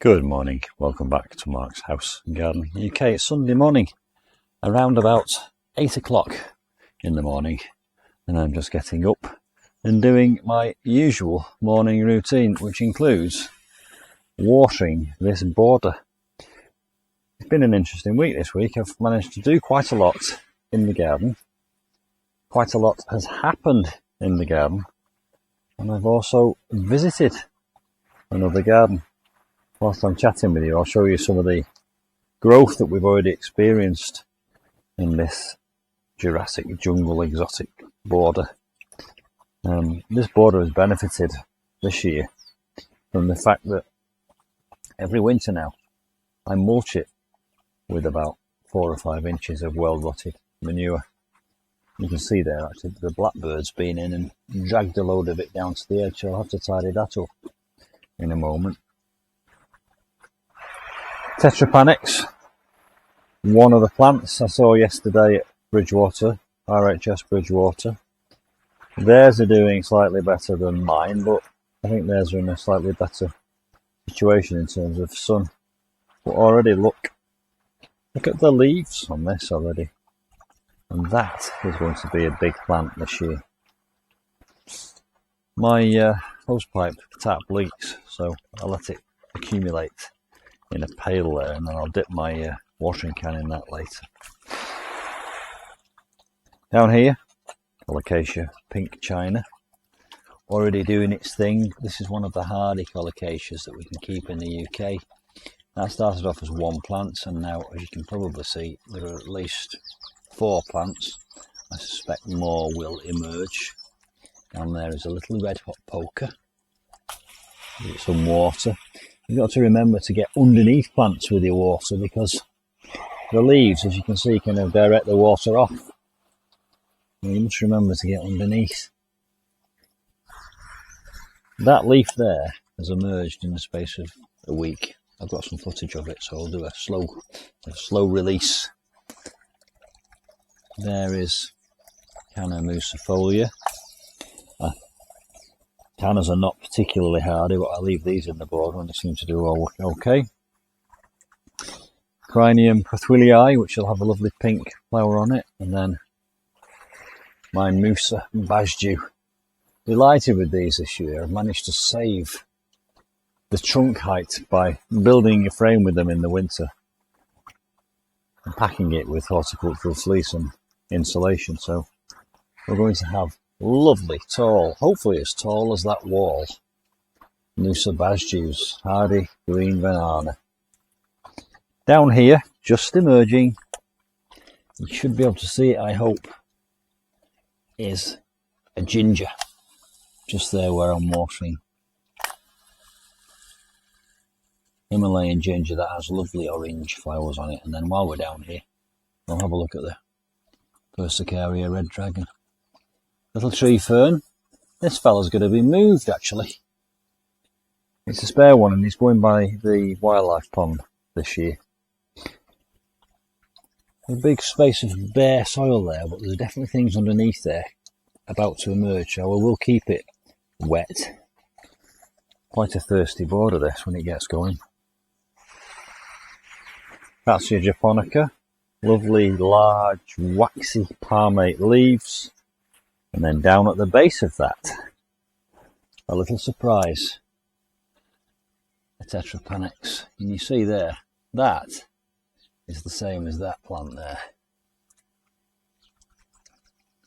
Good morning, welcome back to Mark's House and Garden UK. It's Sunday morning, around about 8 o'clock in the morning, and I'm just getting up and doing my usual morning routine, which includes watering this border. It's been an interesting week this week. I've managed to do quite a lot in the garden. Quite a lot has happened in the garden, and I've also visited another garden. Whilst I'm chatting with you, I'll show you some of the growth that we've already experienced in this Jurassic Jungle exotic border. This border has benefited this year from the fact that every winter now I mulch it with about 4 or 5 inches of well-rotted manure. You can see there actually the blackbird's been in and dragged a load of it down to the edge, so I'll have to tidy that up in a moment. Tetrapanax, one of the plants I saw yesterday at Bridgewater, RHS Bridgewater. Theirs are doing slightly better than mine, but I think theirs are in a slightly better situation in terms of sun. But already look at the leaves on this already. And that is going to be a big plant this year. My hosepipe tap leaks, so I'll let it accumulate in a pail there, and then I'll dip my watering can in that later. Down here, Colocasia pink china, already doing its thing. This is one of the hardy Colocasias that we can keep in the UK. That started off as one plant, and now, as you can probably see, there are at least 4 plants. I suspect more will emerge. Down there is a little red hot poker. Give it some water. You've got to remember to get underneath plants with your water, because the leaves, as you can see, kind of direct the water off. And you must remember to get underneath. That leaf there has emerged in the space of a week. I've got some footage of it, so I'll do a slow release. There is Canna musifolia. Cannas are not particularly hardy, but I leave these in the border and they seem to do all okay. Crinium prothuilii, which will have a lovely pink flower on it, and then my Musa Basju. Delighted with these this year. I've managed to save the trunk height by building a frame with them in the winter and packing it with horticultural fleece and insulation. So we're going to have lovely, tall, hopefully as tall as that wall, Musa Basjus, hardy green banana. Down here, just emerging, you should be able to see it, I hope, is a ginger, just there where I'm watering. Himalayan ginger that has lovely orange flowers on it. And then while we're down here, we'll have a look at the Persicaria red dragon. Little tree fern. This fella's going to be moved actually. It's a spare one and he's going by the wildlife pond this year. A big space of bare soil there, but there's definitely things underneath there about to emerge, so I will keep it wet. Quite a thirsty border this when it gets going. That's your japonica. Lovely large waxy palmate leaves. And then down at the base of that, a little surprise, a tetrapanax. And you see there, that is the same as that plant there.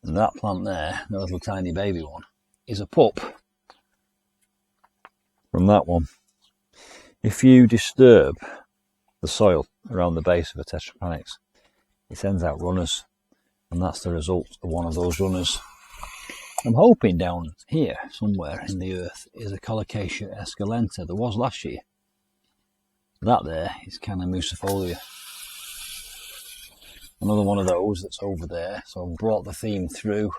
And that plant there, the little tiny baby one, is a pup from that one. If you disturb the soil around the base of a tetrapanax, it sends out runners, and that's the result of one of those runners. I'm hoping down here, somewhere in the earth, is a Colocasia esculenta. There was last year. That there is Canna musifolia. Another one of those that's over there. So I've brought the theme through,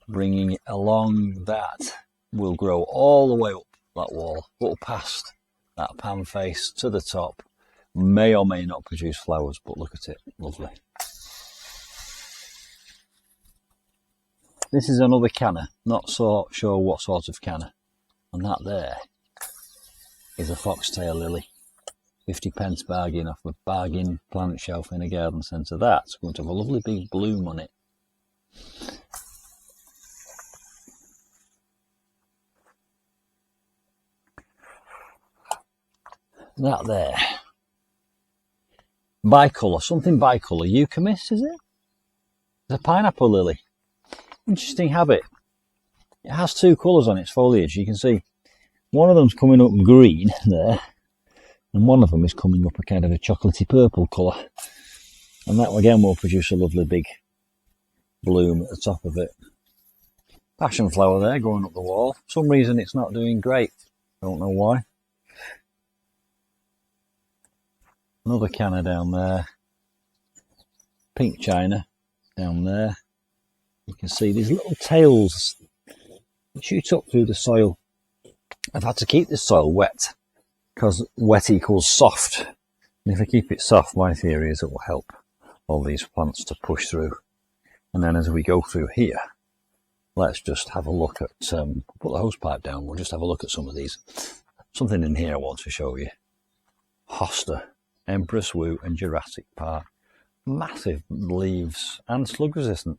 bringing it along. That will grow all the way up that wall, up past that pan face to the top. May or may not produce flowers, but look at it, lovely. This is another canna, not so sure what sort of canna. And that there is a foxtail lily. 50p bargain off a bargain plant shelf in a garden centre. That's going to have a lovely big bloom on it. That there. Bicolour, something bicolour. Eucamis, is it? It's a pineapple lily. Interesting habit. It has two colours on its foliage. You can see one of them's coming up green there, and one of them is coming up a kind of a chocolatey purple colour. And that again will produce a lovely big bloom at the top of it. Passion flower there going up the wall. For some reason it's not doing great. Don't know why. Another canna down there. Pink china down there. You can see these little tails that shoot up through the soil. I've had to keep this soil wet because wet equals soft. And if I keep it soft, my theory is it will help all these plants to push through. And then as we go through here, let's just have a look at, put the hose pipe down, we'll just have a look at some of these. Something in here I want to show you. Hosta, Empress Wu and Jurassic Park. Massive leaves and slug resistant.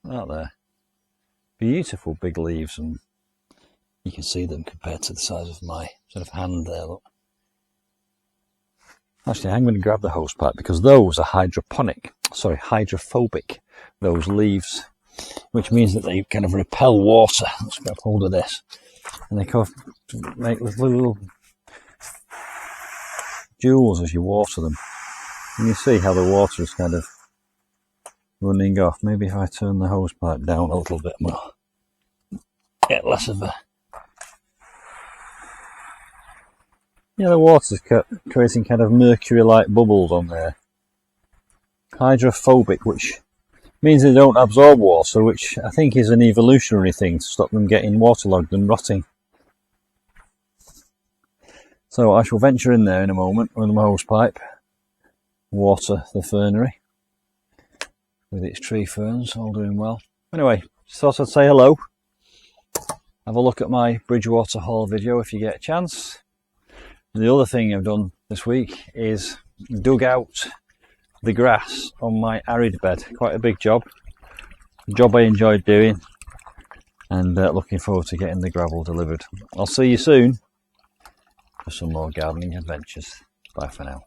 Out there. Beautiful big leaves, and you can see them compared to the size of my sort of hand there, look. Actually, I'm going to grab the hose pipe because those are hydroponic, hydrophobic, those leaves, which means that they kind of repel water. Let's grab hold of this. And they kind of make little jewels as you water them. And you see how the water is kind of running off. Maybe if I turn the hose pipe down a little bit more, get less of a... Yeah, the water's creating kind of mercury-like bubbles on there. Hydrophobic, which means they don't absorb water, which I think is an evolutionary thing to stop them getting waterlogged and rotting. So I shall venture in there in a moment with my hose pipe, water the fernery with its tree ferns, all doing well. Anyway, just thought I'd say hello. Have a look at my Bridgewater haul video if you get a chance. The other thing I've done this week is dug out the grass on my arid bed. Quite a big job. Job I enjoyed doing, and looking forward to getting the gravel delivered. I'll see you soon for some more gardening adventures. Bye for now.